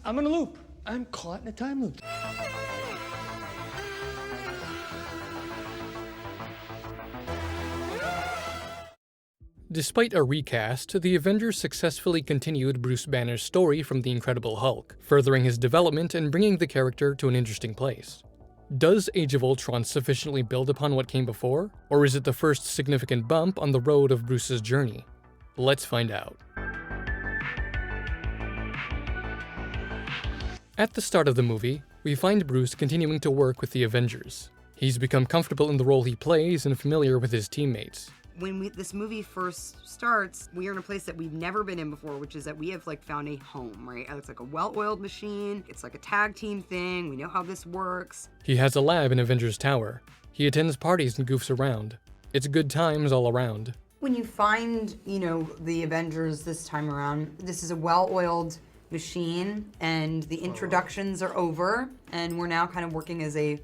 I'm in a loop. I'm caught in a time loop. Despite a recast, the Avengers successfully continued Bruce Banner's story from The Incredible Hulk, furthering his development and bringing the character to an interesting place. Does Age of Ultron sufficiently build upon what came before, or is it the first significant bump on the road of Bruce's journey? Let's find out. At the start of the movie, we find Bruce continuing to work with the Avengers. He's become comfortable in the role he plays and familiar with his teammates. When this movie first starts, we are in a place that we've never been in before, which is that we have like found a home, right? It's like a well-oiled machine. It's like a tag team thing. We know how this works. He has a lab in Avengers Tower. He attends parties and goofs around. It's good times all around. When you find, the Avengers this time around, this is a well-oiled machine and the introductions are over and we're now kind of working as a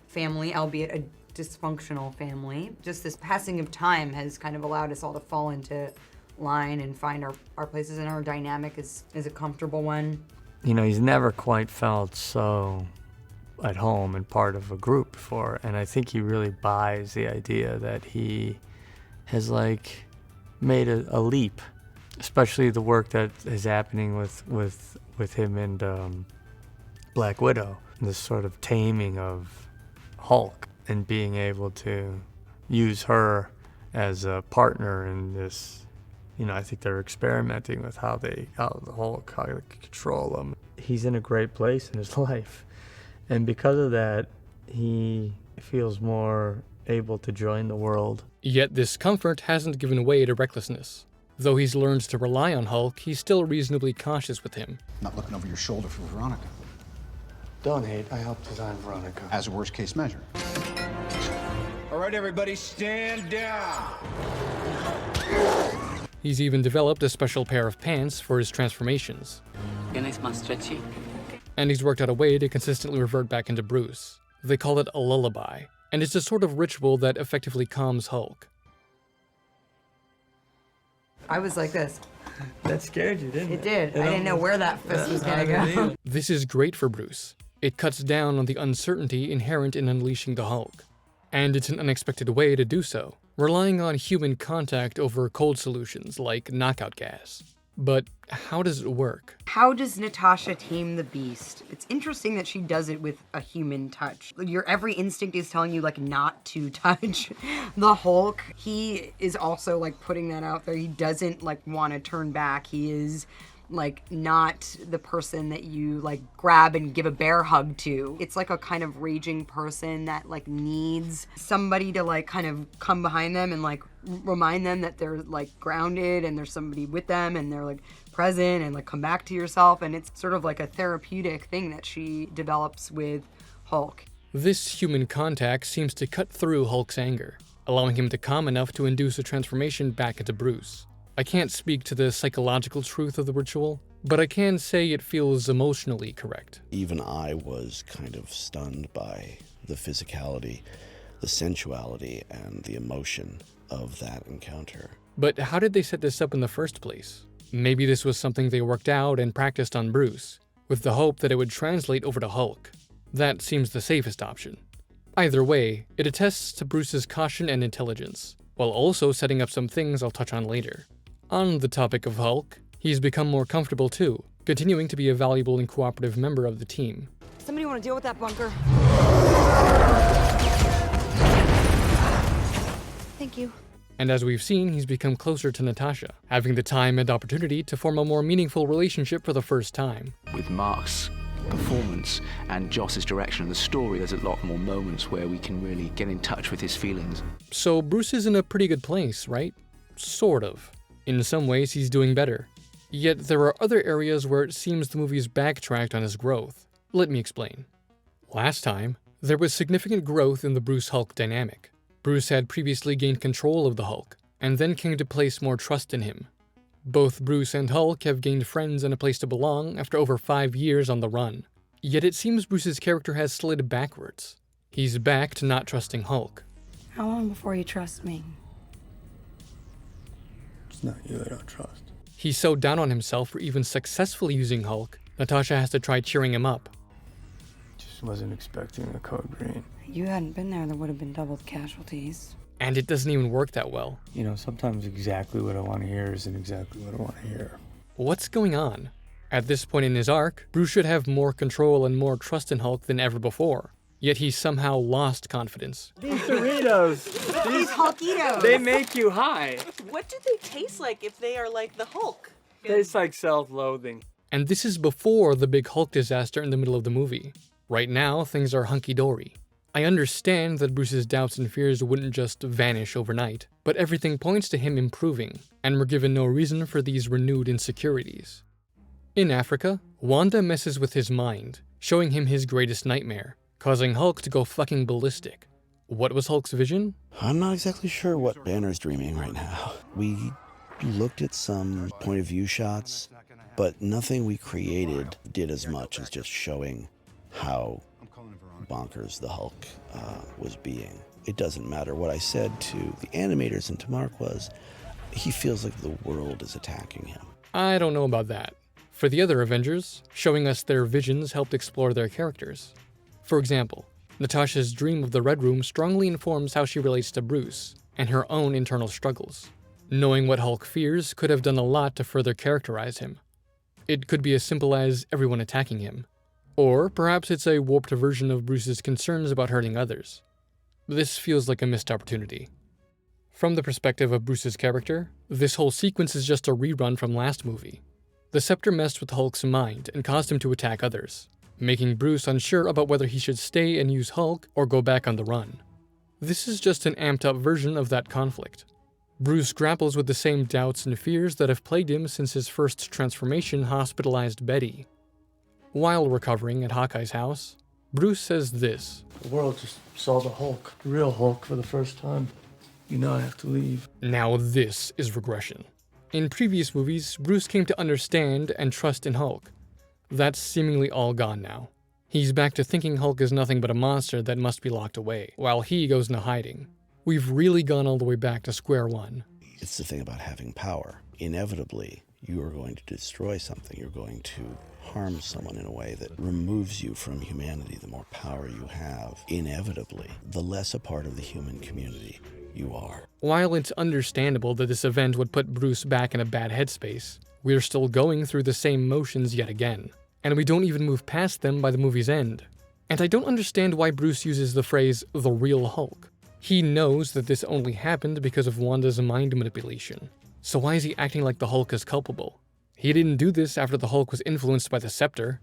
family, albeit a dysfunctional family. Just this passing of time has kind of allowed us all to fall into line and find our places, and our dynamic is a comfortable one. He's never quite felt so at home and part of a group before, and I think he really buys the idea that he has made a leap, especially the work that is happening with him and Black Widow, this sort of taming of Hulk. And being able to use her as a partner in this, I think they're experimenting with how they control him. He's in a great place in his life. And because of that, he feels more able to join the world. Yet this comfort hasn't given way to recklessness. Though he's learned to rely on Hulk, he's still reasonably cautious with him. Not looking over your shoulder for Veronica. Don't hate. I helped design Veronica. As a worst case measure. All right, everybody, stand down. He's even developed a special pair of pants for his transformations. ¿Tienes más stretchy? And he's worked out a way to consistently revert back into Bruce. They call it a lullaby, and it's a sort of ritual that effectively calms Hulk. I was like this. That scared you, didn't it? It did. I didn't know where that fist was gonna go. This is great for Bruce. It cuts down on the uncertainty inherent in unleashing the Hulk. And it's an unexpected way to do so, relying on human contact over cold solutions like knockout gas. But how does it work? How does Natasha tame the beast? It's interesting that she does it with a human touch. Your every instinct is telling you not to touch the Hulk. He is also putting that out there. He doesn't want to turn back. He is not the person that you grab and give a bear hug to. It's a kind of raging person that needs somebody to kind of come behind them and remind them that they're grounded and there's somebody with them and they're present and come back to yourself. And it's sort of a therapeutic thing that she develops with Hulk. This human contact seems to cut through Hulk's anger, allowing him to calm enough to induce a transformation back into Bruce. I can't speak to the psychological truth of the ritual, but I can say it feels emotionally correct. Even I was kind of stunned by the physicality, the sensuality, and the emotion of that encounter. But how did they set this up in the first place? Maybe this was something they worked out and practiced on Bruce, with the hope that it would translate over to Hulk. That seems the safest option. Either way, it attests to Bruce's caution and intelligence, while also setting up some things I'll touch on later. On the topic of Hulk, he's become more comfortable too, continuing to be a valuable and cooperative member of the team. Somebody want to deal with that bunker? Thank you. And as we've seen, he's become closer to Natasha, having the time and opportunity to form a more meaningful relationship for the first time. With Mark's performance and Joss's direction of the story, there's a lot more moments where we can really get in touch with his feelings. So Bruce is in a pretty good place, right? Sort of. In some ways, he's doing better. Yet there are other areas where it seems the movie's backtracked on his growth. Let me explain. Last time, there was significant growth in the Bruce-Hulk dynamic. Bruce had previously gained control of the Hulk, and then came to place more trust in him. Both Bruce and Hulk have gained friends and a place to belong after over 5 years on the run. Yet it seems Bruce's character has slid backwards. He's back to not trusting Hulk. How long before you trust me? It's not you I don't trust. He's so down on himself for even successfully using Hulk Natasha has to try cheering him up. Just wasn't expecting a code green. If you hadn't been there would have been double the casualties. And it doesn't even work that well. You know, sometimes exactly what I want to hear isn't exactly what I want to hear. What's going on? At this point in his arc, Bruce should have more control and more trust in Hulk than ever before. Yet he's somehow lost confidence. These Doritos! These Hulkitos! They make you high! What do they taste like if they are like the Hulk? Tastes like self-loathing. And this is before the big Hulk disaster in the middle of the movie. Right now, things are hunky-dory. I understand that Bruce's doubts and fears wouldn't just vanish overnight, but everything points to him improving, and we're given no reason for these renewed insecurities. In Africa, Wanda messes with his mind, showing him his greatest nightmare, causing Hulk to go fucking ballistic. What was Hulk's vision? I'm not exactly sure what Banner's dreaming right now. We looked at some point of view shots, but nothing we created did as much as just showing how bonkers the Hulk was being. It doesn't matter. What I said to the animators and to Mark was, he feels like the world is attacking him. I don't know about that. For the other Avengers, showing us their visions helped explore their characters. For example, Natasha's dream of the Red Room strongly informs how she relates to Bruce and her own internal struggles. Knowing what Hulk fears could have done a lot to further characterize him. It could be as simple as everyone attacking him. Or perhaps it's a warped version of Bruce's concerns about hurting others. This feels like a missed opportunity. From the perspective of Bruce's character, this whole sequence is just a rerun from last movie. The scepter messed with Hulk's mind and caused him to attack others, making Bruce unsure about whether he should stay and use Hulk or go back on the run. This is just an amped up version of that conflict. Bruce grapples with the same doubts and fears that have plagued him since his first transformation hospitalized Betty. While recovering at Hawkeye's house, Bruce says this. The world just saw the Hulk, the real Hulk, for the first time. You know I have to leave. Now this is regression. In previous movies, Bruce came to understand and trust in Hulk. That's seemingly all gone now. He's back to thinking Hulk is nothing but a monster that must be locked away, while he goes into hiding. We've really gone all the way back to square one. It's the thing about having power. Inevitably, you are going to destroy something. You're going to harm someone in a way that removes you from humanity. The more power you have, inevitably, the less a part of the human community you are. While it's understandable that this event would put Bruce back in a bad headspace, we're still going through the same motions yet again, and we don't even move past them by the movie's end. And I don't understand why Bruce uses the phrase, the real Hulk. He knows that this only happened because of Wanda's mind manipulation. So why is he acting like the Hulk is culpable? He didn't do this after the Hulk was influenced by the scepter.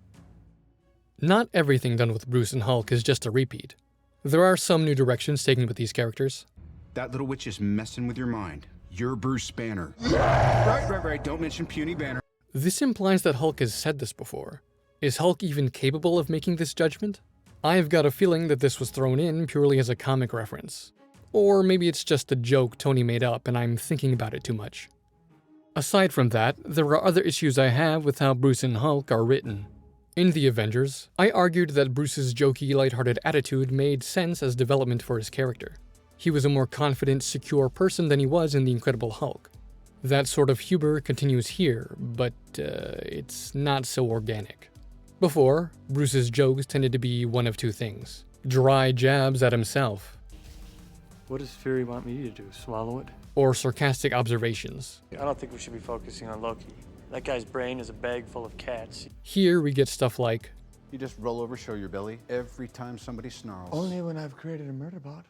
Not everything done with Bruce and Hulk is just a repeat. There are some new directions taken with these characters. That little witch is messing with your mind. You're Bruce Banner. Right. Don't mention puny Banner. This implies that Hulk has said this before. Is Hulk even capable of making this judgment? I've got a feeling that this was thrown in purely as a comic reference. Or maybe it's just a joke Tony made up and I'm thinking about it too much. Aside from that, there are other issues I have with how Bruce and Hulk are written. In The Avengers, I argued that Bruce's jokey, lighthearted attitude made sense as development for his character. He was a more confident, secure person than he was in The Incredible Hulk. That sort of humor continues here, but it's not so organic. Before, Bruce's jokes tended to be one of two things. Dry jabs at himself. What does Fury want me to do, swallow it? Or sarcastic observations. I don't think we should be focusing on Loki. That guy's brain is a bag full of cats. Here we get stuff like, You just roll over, show your belly every time somebody snarls. Only when I've created a murder bot.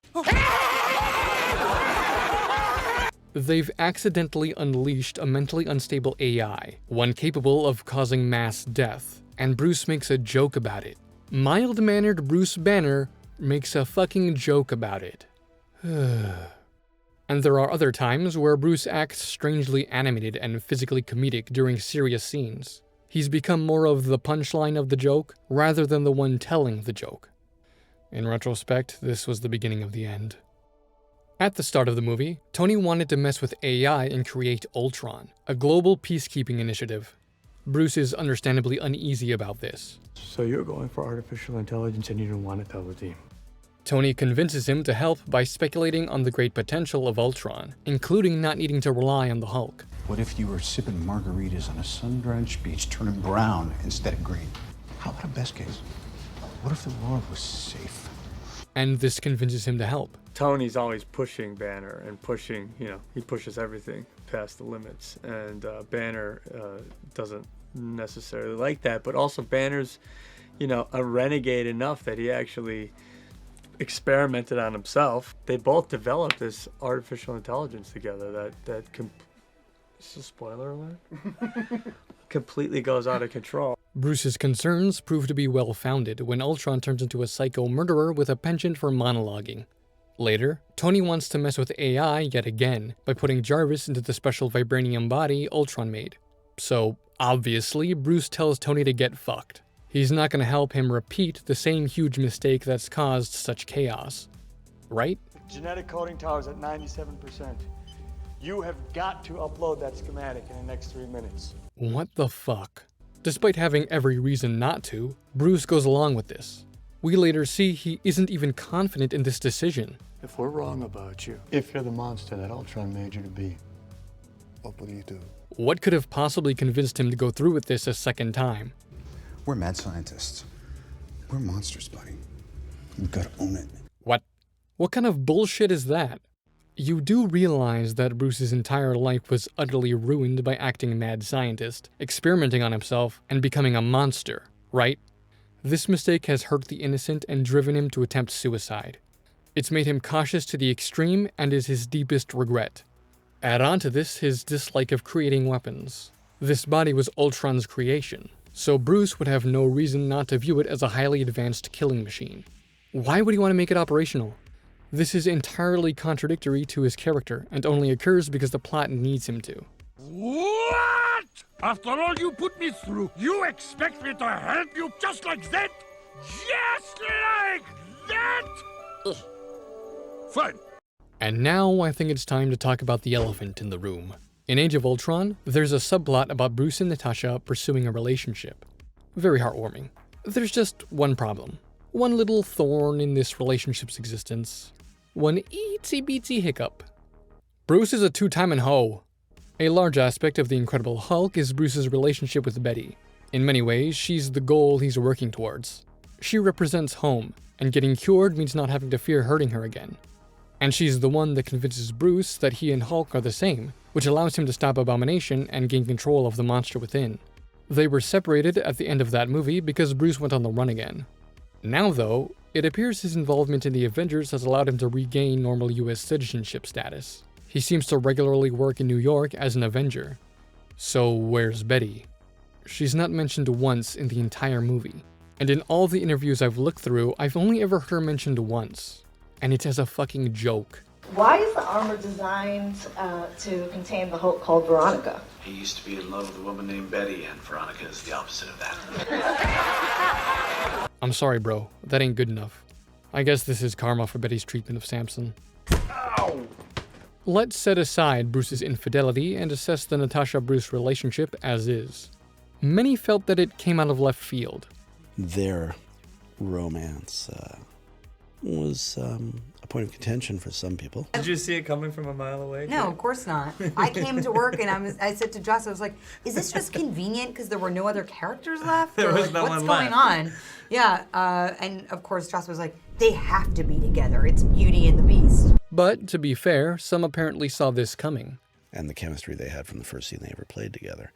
they've accidentally unleashed a mentally unstable AI, one capable of causing mass death, and Bruce makes a joke about it. Mild-mannered Bruce Banner makes a fucking joke about it. And there are other times where Bruce acts strangely animated and physically comedic during serious scenes. He's become more of the punchline of the joke rather than the one telling the joke. In retrospect, this was the beginning of the end. At the start of the movie, Tony wanted to mess with AI and create Ultron, a global peacekeeping initiative. Bruce is understandably uneasy about this. So you're going for artificial intelligence and you don't want to tell the team? Tony convinces him to help by speculating on the great potential of Ultron, including not needing to rely on the Hulk. What if you were sipping margaritas on a sun-drenched beach, turning brown instead of green? How about a best case? What if the world was safe? And this convinces him to help. Tony's always pushing Banner and pushing, he pushes everything past the limits. And Banner doesn't necessarily like that, but also Banner's, a renegade enough that he actually experimented on himself. They both developed this artificial intelligence together that this is a spoiler alert? Completely goes out of control. Bruce's concerns prove to be well-founded when Ultron turns into a psycho murderer with a penchant for monologuing. Later, Tony wants to mess with AI yet again by putting Jarvis into the special vibranium body Ultron made. So, obviously, Bruce tells Tony to get fucked. He's not going to help him repeat the same huge mistake that's caused such chaos. Right? Genetic coding tower's at 97%. You have got to upload that schematic in the next 3 minutes. What the fuck? Despite having every reason not to, Bruce goes along with this. We later see he isn't even confident in this decision. If we're wrong about you, if you're the monster that Ultron made you to be, what will you do? What could have possibly convinced him to go through with this a second time? We're mad scientists. We're monsters, buddy. You gotta own it. What? What kind of bullshit is that? You do realize that Bruce's entire life was utterly ruined by acting mad scientist, experimenting on himself, and becoming a monster, right? This mistake has hurt the innocent and driven him to attempt suicide. It's made him cautious to the extreme and is his deepest regret. Add on to this his dislike of creating weapons. This body was Ultron's creation, so Bruce would have no reason not to view it as a highly advanced killing machine. Why would he want to make it operational? This is entirely contradictory to his character and only occurs because the plot needs him to. What? After all you put me through, you expect me to help you just like that? Just like that? Ugh. Fine. And now I think it's time to talk about the elephant in the room. In Age of Ultron, there's a subplot about Bruce and Natasha pursuing a relationship. Very heartwarming. There's just one problem. One little thorn in this relationship's existence. One itsy-bitsy hiccup. Bruce is a two-timing hoe. A large aspect of the Incredible Hulk is Bruce's relationship with Betty. In many ways, she's the goal he's working towards. She represents home, and getting cured means not having to fear hurting her again. And she's the one that convinces Bruce that he and Hulk are the same, which allows him to stop Abomination and gain control of the monster within. They were separated at the end of that movie because Bruce went on the run again. Now, though, it appears his involvement in the Avengers has allowed him to regain normal US citizenship status. He seems to regularly work in New York as an Avenger. So where's Betty? She's not mentioned once in the entire movie. And in all the interviews I've looked through, I've only ever heard her mentioned once. And it's as a fucking joke. Why is the armor designed to contain the Hulk called Veronica? He used to be in love with a woman named Betty, and Veronica is the opposite of that. I'm sorry, bro. That ain't good enough. I guess this is karma for Betty's treatment of Samson. Ow! Let's set aside Bruce's infidelity and assess the Natasha-Bruce relationship as is. Many felt that it came out of left field. Their romance was a point of contention for some people. Did you see it coming from a mile away? No, of course not. I came to work and I said to Joss, I was like, is this just convenient because there were no other characters left? There was like, no what's one going left. on? Yeah, and of course Joss was like, they have to be together. It's Beauty and the Beast. But, to be fair, some apparently saw this coming. And the chemistry they had from the first scene they ever played together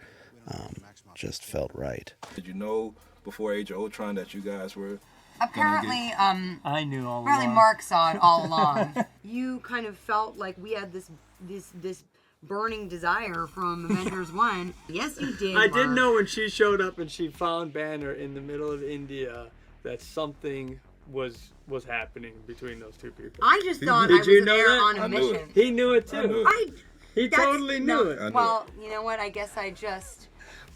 just felt right. Did you know before Age of Ultron that you guys were... Apparently, I knew all apparently along. Mark saw it all along. You kind of felt like we had this burning desire from Avengers 1. Yes, you did, I Mark. did know when she showed up and she found Banner in the middle of India that something was happening between those two people. I just thought Did I was you know there that? on a I knew mission. it. He knew it too. He totally knew it. Well, you know what? I guess I just...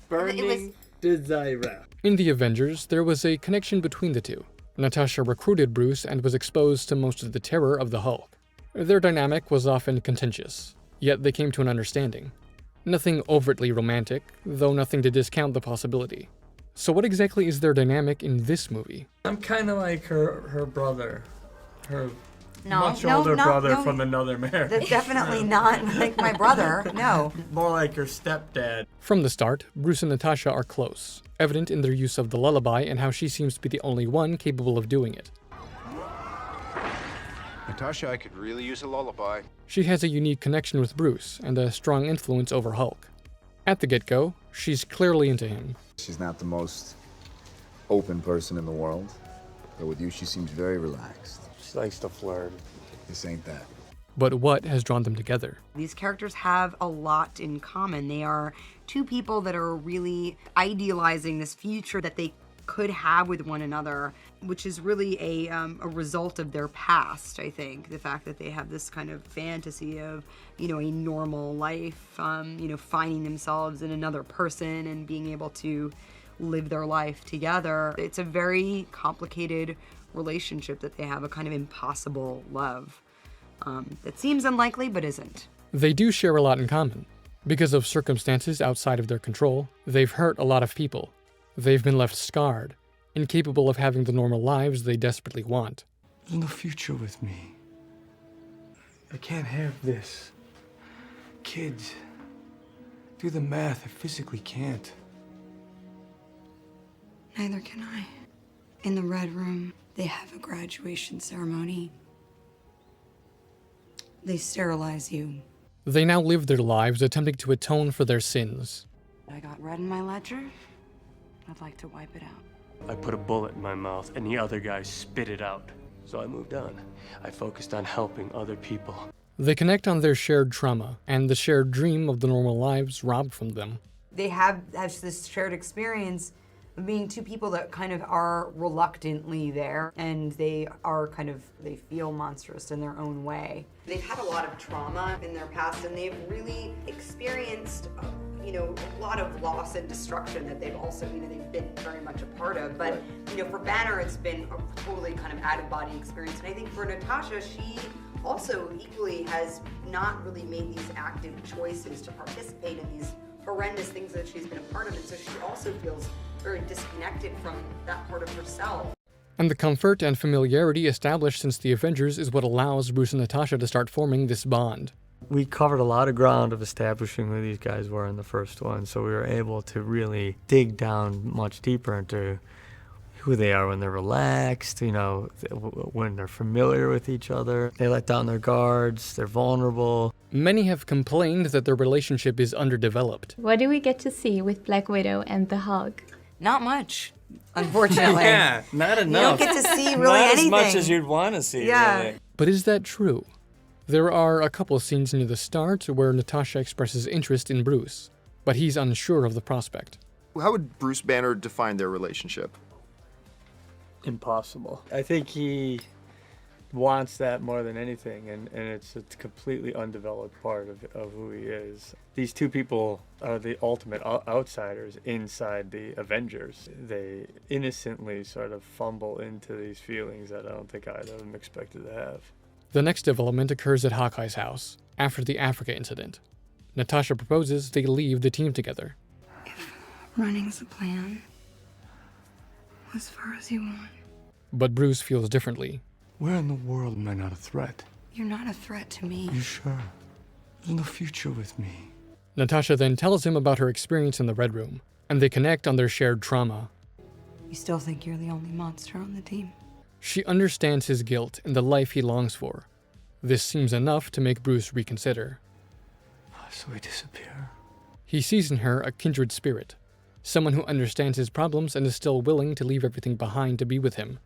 Burning desire. In the Avengers, there was a connection between the two. Natasha recruited Bruce and was exposed to most of the terror of the Hulk. Their dynamic was often contentious, yet they came to an understanding. Nothing overtly romantic, though nothing to discount the possibility. So what exactly is their dynamic in this movie? I'm kind of like her brother. her No, much no, older no, brother no. from another marriage. That's definitely not like my brother. No. More like her stepdad. From the start, Bruce and Natasha are close, evident in their use of the lullaby and how she seems to be the only one capable of doing it. Natasha, I could really use a lullaby. She has a unique connection with Bruce and a strong influence over Hulk. At the get-go, she's clearly into him. She's not the most open person in the world, but with you she seems very relaxed. She likes to flirt. This ain't that. But what has drawn them together? These characters have a lot in common. They are two people that are really idealizing this future that they could have with one another, which is really a result of their past, I think. The fact that they have this kind of fantasy of, a normal life, finding themselves in another person and being able to live their life together. It's a very complicated relationship that they have, a kind of impossible love that seems unlikely but isn't. They do share a lot in common. Because of circumstances outside of their control, they've hurt a lot of people. They've been left scarred, incapable of having the normal lives they desperately want. There's no future with me. I can't have this. Kids. Do the math. I physically can't. Neither can I. In the Red Room, they have a graduation ceremony. They sterilize you. They now live their lives attempting to atone for their sins. I got red in my ledger. I'd like to wipe it out. I put a bullet in my mouth and the other guy spit it out. So I moved on. I focused on helping other people. They connect on their shared trauma and the shared dream of the normal lives robbed from them. They have this shared experience of being two people that kind of are reluctantly there, and they feel monstrous in their own way. They've had a lot of trauma in their past, and they've really experienced a lot of loss and destruction that they've also, they've been very much a part of. But, for Banner, it's been a totally kind of out-of-body experience. And I think for Natasha, she also equally has not really made these active choices to participate in these horrendous things that she's been a part of. And so she also feels very disconnected from that part of herself. And the comfort and familiarity established since the Avengers is what allows Bruce and Natasha to start forming this bond. We covered a lot of ground of establishing who these guys were in the first one, so we were able to really dig down much deeper into who they are when they're relaxed, when they're familiar with each other. They let down their guards, they're vulnerable. Many have complained that their relationship is underdeveloped. What do we get to see with Black Widow and the Hulk? Not much, unfortunately. Yeah, not enough. You don't get to see really anything. Not as much as you'd want to see, yeah. really. But is that true? There are a couple scenes near the start where Natasha expresses interest in Bruce, but he's unsure of the prospect. How would Bruce Banner define their relationship? Impossible. I think he wants that more than anything, and it's a completely undeveloped part of who he is. These two people are the ultimate outsiders inside the Avengers. They innocently sort of fumble into these feelings that I don't think either of them expected to have. The next development occurs at Hawkeye's house, after the Africa incident. Natasha proposes they leave the team together. If running's the plan, as far as you want. But Bruce feels differently. Where in the world am I not a threat? You're not a threat to me. You sure? There's no future with me. Natasha then tells him about her experience in the Red Room, and they connect on their shared trauma. You still think you're the only monster on the team? She understands his guilt and the life he longs for. This seems enough to make Bruce reconsider. So we disappear. He sees in her a kindred spirit, someone who understands his problems and is still willing to leave everything behind to be with him.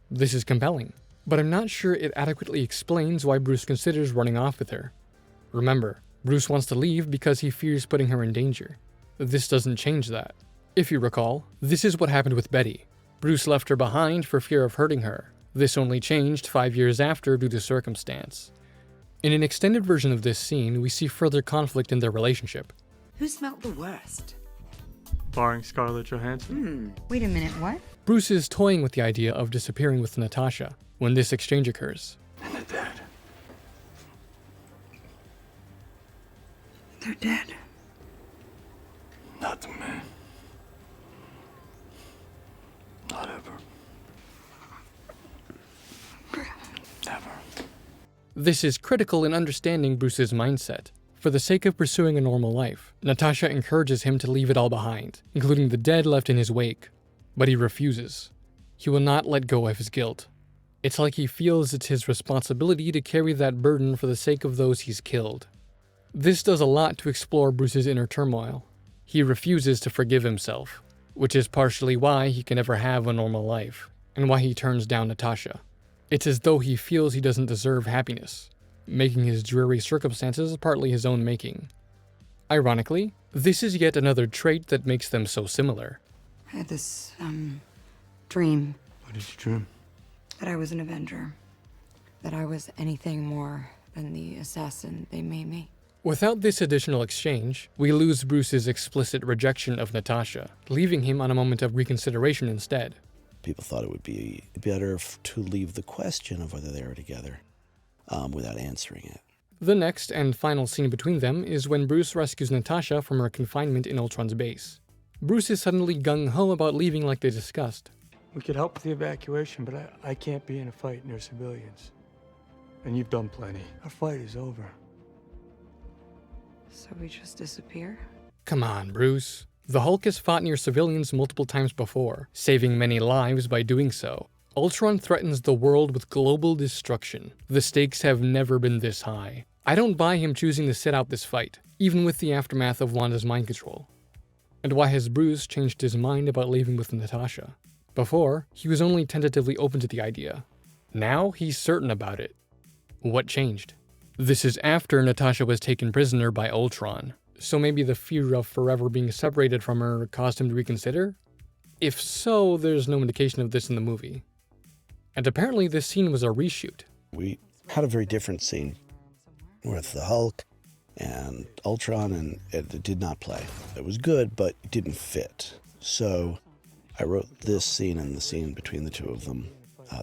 This is compelling, but I'm not sure it adequately explains why Bruce considers running off with her. Remember, Bruce wants to leave because he fears putting her in danger. This doesn't change that. If you recall, this is what happened with Betty. Bruce left her behind for fear of hurting her. This only changed 5 years after due to circumstance. In an extended version of this scene, we see further conflict in their relationship. Who smelled the worst? Barring Scarlett Johansson. Wait a minute, what? Bruce is toying with the idea of disappearing with Natasha when this exchange occurs. And they're dead. They're dead. Not to me. Not ever. This is critical in understanding Bruce's mindset. For the sake of pursuing a normal life, Natasha encourages him to leave it all behind, including the dead left in his wake. But he refuses. He will not let go of his guilt. It's like he feels it's his responsibility to carry that burden for the sake of those he's killed. This does a lot to explore Bruce's inner turmoil. He refuses to forgive himself, which is partially why he can never have a normal life, and why he turns down Natasha. It's as though he feels he doesn't deserve happiness, making his dreary circumstances partly his own making. Ironically, this is yet another trait that makes them so similar. I had this, dream. What did you dream? That I was an Avenger. That I was anything more than the assassin they made me. Without this additional exchange, we lose Bruce's explicit rejection of Natasha, leaving him on a moment of reconsideration instead. People thought it would be better to leave the question of whether they were together without answering it. The next and final scene between them is when Bruce rescues Natasha from her confinement in Ultron's base. Bruce is suddenly gung-ho about leaving like they discussed. We could help with the evacuation, but I can't be in a fight near civilians. And you've done plenty. Our fight is over. So we just disappear? Come on, Bruce. The Hulk has fought near civilians multiple times before, saving many lives by doing so. Ultron threatens the world with global destruction. The stakes have never been this high. I don't buy him choosing to sit out this fight, even with the aftermath of Wanda's mind control. And why has Bruce changed his mind about leaving with Natasha? Before, he was only tentatively open to the idea. Now, he's certain about it. What changed? This is after Natasha was taken prisoner by Ultron, so maybe the fear of forever being separated from her caused him to reconsider? If so, there's no indication of this in the movie. And apparently this scene was a reshoot. We had a very different scene with the Hulk and Ultron, and it did not play. It was good, but it didn't fit. So I wrote this scene and the scene between the two of them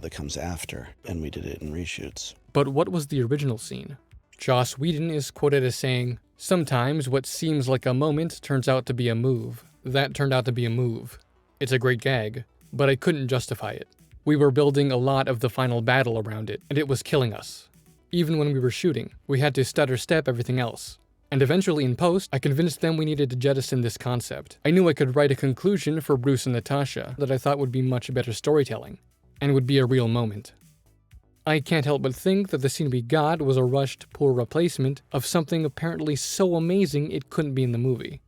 that comes after, and we did it in reshoots. But what was the original scene? Joss Whedon is quoted as saying, "Sometimes what seems like a moment turns out to be a move. That turned out to be a move. It's a great gag, but I couldn't justify it. We were building a lot of the final battle around it, and it was killing us. Even when we were shooting, we had to stutter step everything else. And eventually in post, I convinced them we needed to jettison this concept. I knew I could write a conclusion for Bruce and Natasha that I thought would be much better storytelling, and would be a real moment. I can't help but think that the scene we got was a rushed, poor replacement of something apparently so amazing it couldn't be in the movie.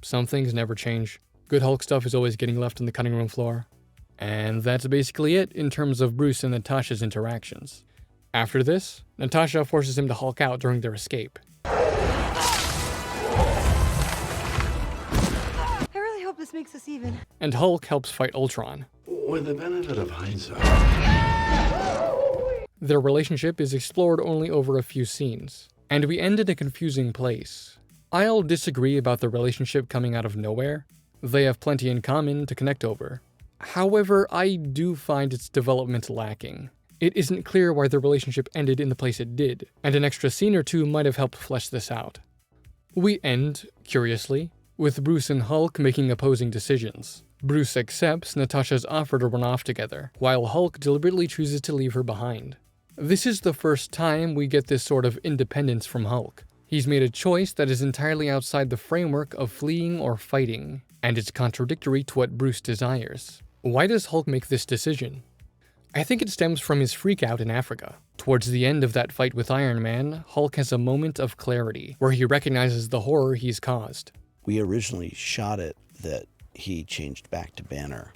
Some things never change. Good Hulk stuff is always getting left on the cutting room floor. And that's basically it in terms of Bruce and Natasha's interactions. After this, Natasha forces him to Hulk out during their escape. I really hope this makes us even. And Hulk helps fight Ultron. With the benefit of hindsight. Their relationship is explored only over a few scenes, and we end in a confusing place. I'll disagree about the relationship coming out of nowhere. They have plenty in common to connect over. However, I do find its development lacking. It isn't clear why the relationship ended in the place it did, and an extra scene or two might have helped flesh this out. We end, curiously, with Bruce and Hulk making opposing decisions. Bruce accepts Natasha's offer to run off together, while Hulk deliberately chooses to leave her behind. This is the first time we get this sort of independence from Hulk. He's made a choice that is entirely outside the framework of fleeing or fighting, and it's contradictory to what Bruce desires. Why does Hulk make this decision? I think it stems from his freakout in Africa. Towards the end of that fight with Iron Man, Hulk has a moment of clarity, where he recognizes the horror he's caused. We originally shot it that he changed back to Banner.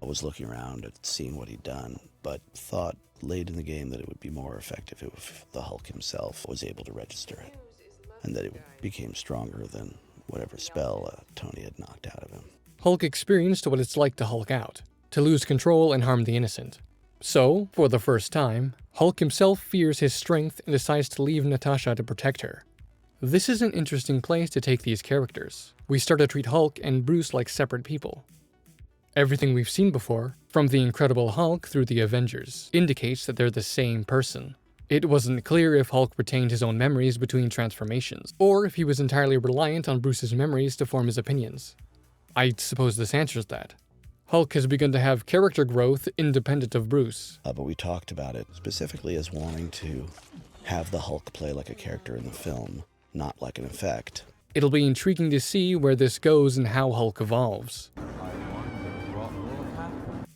I was looking around at seeing what he'd done, but thought late in the game that it would be more effective if the Hulk himself was able to register it, and that it became stronger than whatever spell Tony had knocked out of him. Hulk experienced what it's like to Hulk out, to lose control and harm the innocent. So, for the first time, Hulk himself fears his strength and decides to leave Natasha to protect her. This is an interesting place to take these characters. We start to treat Hulk and Bruce like separate people. Everything we've seen before, from the Incredible Hulk through the Avengers, indicates that they're the same person. It wasn't clear if Hulk retained his own memories between transformations, or if he was entirely reliant on Bruce's memories to form his opinions. I suppose this answers that. Hulk has begun to have character growth independent of Bruce. But we talked about it specifically as wanting to have the Hulk play like a character in the film, not like an effect. It'll be intriguing to see where this goes and how Hulk evolves.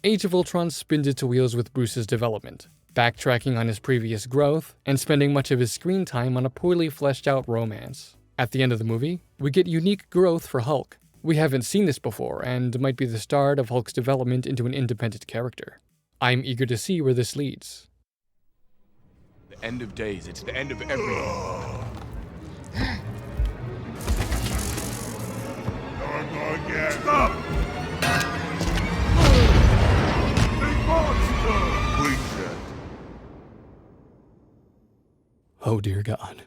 Age of Ultron spins its wheels with Bruce's development, backtracking on his previous growth and spending much of his screen time on a poorly fleshed out romance. At the end of the movie, we get unique growth for Hulk. We haven't seen this before, and might be the start of Hulk's development into an independent character. I'm eager to see where this leads. The end of days, it's the end of everything. Stop! Big monster! Oh dear God.